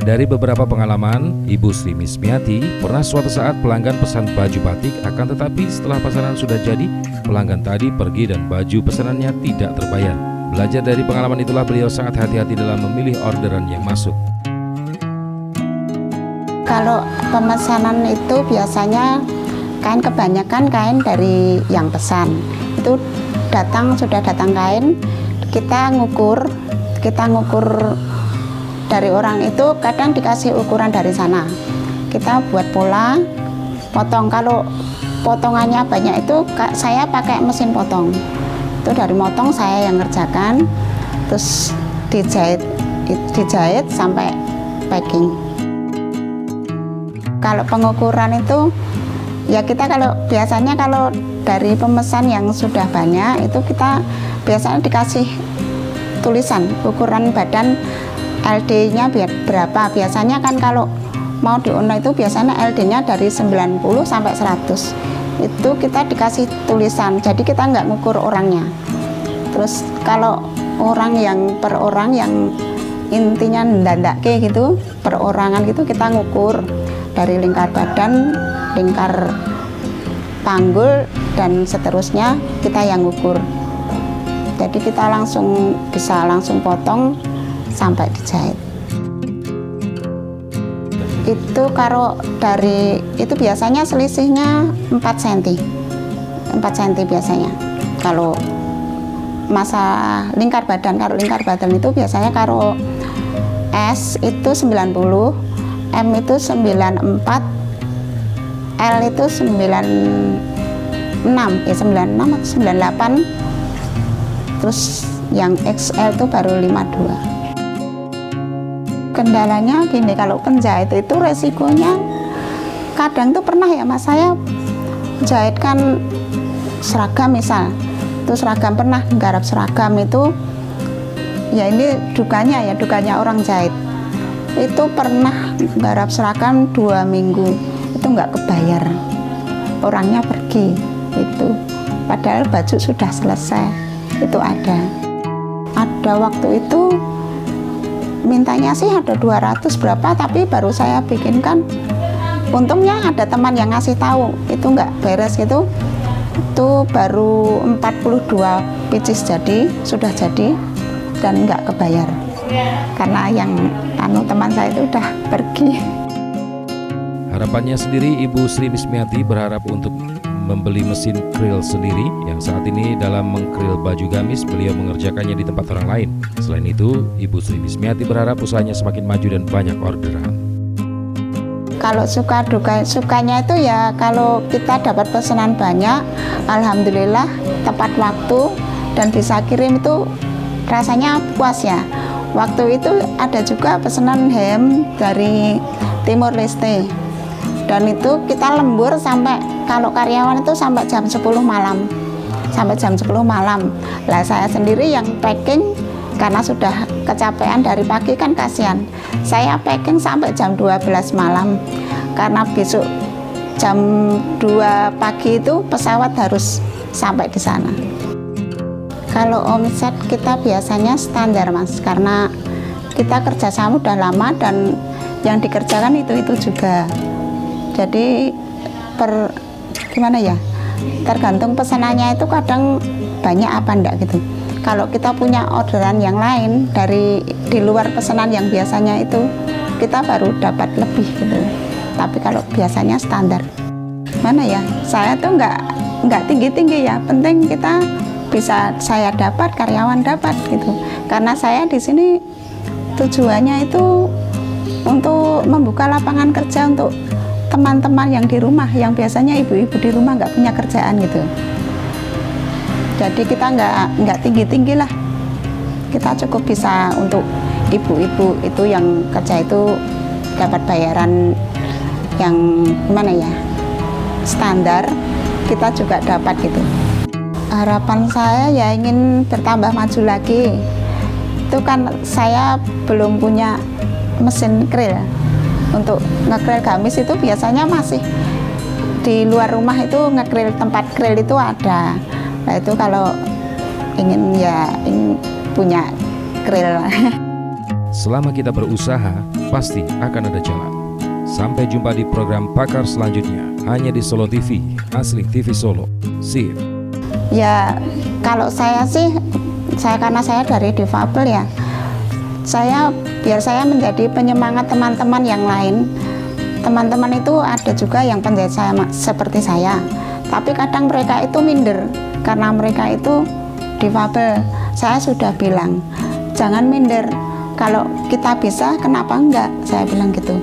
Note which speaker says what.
Speaker 1: Dari beberapa pengalaman, Ibu Sri Mismiati pernah suatu saat pelanggan pesan baju batik, akan tetapi setelah pesanan sudah jadi, pelanggan tadi pergi dan baju pesanannya tidak terbayar. Belajar dari pengalaman itulah beliau sangat hati-hati dalam memilih orderan yang masuk.
Speaker 2: Kalau pemesanan itu biasanya kain, kebanyakan kain dari yang pesan. Itu sudah datang kain, kita ngukur dari orang itu, kadang dikasih ukuran dari sana. Kita buat pola, potong. Kalau potongannya banyak itu saya pakai mesin potong. Itu dari motong saya yang ngerjakan, terus dijahit sampai packing. Kalau pengukuran itu ya kita biasanya kalau dari pemesan yang sudah banyak itu kita biasanya dikasih tulisan ukuran badan LD-nya berapa. Biasanya kan kalau mau di online itu biasanya LD-nya dari 90 sampai 100. Itu kita dikasih tulisan, jadi kita nggak ngukur orangnya. Terus kalau orang yang per orang yang intinya ndandake gitu, perorangan gitu kita ngukur dari lingkar badan, lingkar panggul dan seterusnya kita yang ngukur. Jadi kita bisa langsung potong sampai dijahit. Itu kalau dari itu biasanya selisihnya 4 cm. 4 cm biasanya. Kalau masalah lingkar badan, kalau lingkar badan itu biasanya kalau S itu 90, M itu 94, L itu 96, 96 atau 98. Terus yang XL itu baru 52. Kendalanya gini, kalau penjahit itu resikonya kadang tuh pernah ya Mas, saya jahitkan seragam misal, itu seragam pernah nggarap seragam itu ya ini dukanya orang jahit. Itu pernah nggarap seragam 2 minggu itu nggak kebayar, orangnya pergi itu, padahal baju sudah selesai. Itu ada waktu itu mintanya sih ada 200 berapa, tapi baru saya bikinkan. Untungnya ada teman yang ngasih tahu itu nggak beres gitu. Itu baru 42 pieces sudah jadi dan nggak kebayar karena yang teman saya itu udah pergi.
Speaker 1: Harapannya sendiri, Ibu Sri Mismiati berharap untuk membeli mesin krill sendiri yang saat ini dalam mengkril baju gamis beliau mengerjakannya di tempat orang lain. Selain itu, Ibu Sri Mismiati berharap usahanya semakin maju dan banyak orderan.
Speaker 2: Kalau sukanya itu ya kalau kita dapat pesanan banyak, alhamdulillah tepat waktu dan bisa kirim itu rasanya puas ya. Waktu itu ada juga pesanan hem dari Timur Leste. Dan itu kita lembur sampai, kalau karyawan itu sampai jam 10 malam. Sampai jam 10 malam. Lah saya sendiri yang packing karena sudah kecapean dari pagi kan kasihan. Saya packing sampai jam 12 malam. Karena besok jam 2 pagi itu pesawat harus sampai di sana. Kalau omset kita biasanya standar Mas, karena kita kerjasama udah lama dan yang dikerjakan itu juga. Jadi gimana ya, tergantung pesanannya itu kadang banyak apa enggak gitu. Kalau kita punya orderan yang lain di luar pesanan yang biasanya itu, kita baru dapat lebih gitu. Tapi kalau biasanya standar. Mana ya, saya tuh nggak tinggi-tinggi ya, penting kita bisa saya dapat, karyawan dapat gitu. Karena saya di sini tujuannya itu untuk membuka lapangan kerja untuk teman-teman yang di rumah, yang biasanya ibu-ibu di rumah nggak punya kerjaan gitu. Jadi kita nggak tinggi-tinggi lah, kita cukup bisa untuk ibu-ibu itu yang kerja itu dapat bayaran yang gimana ya, standar, kita juga dapat gitu. Harapan saya ya ingin bertambah maju lagi. Itu kan saya belum punya mesin krill. Untuk ngekril gamis itu biasanya masih di luar rumah, itu ngekril, tempat krill itu ada. Nah itu kalau ingin punya krill.
Speaker 1: selama kita berusaha, pasti akan ada jalan. Sampai jumpa di program Pakar selanjutnya, hanya di Solo TV, asli TV Solo. See you.
Speaker 2: Ya, kalau saya sih, karena saya dari difabel ya, biar saya menjadi penyemangat teman-teman yang lain. Teman-teman itu ada juga yang penjahit saya seperti saya, tapi kadang mereka itu minder karena mereka itu difabel. Saya sudah bilang, jangan minder, kalau kita bisa kenapa enggak, saya bilang gitu.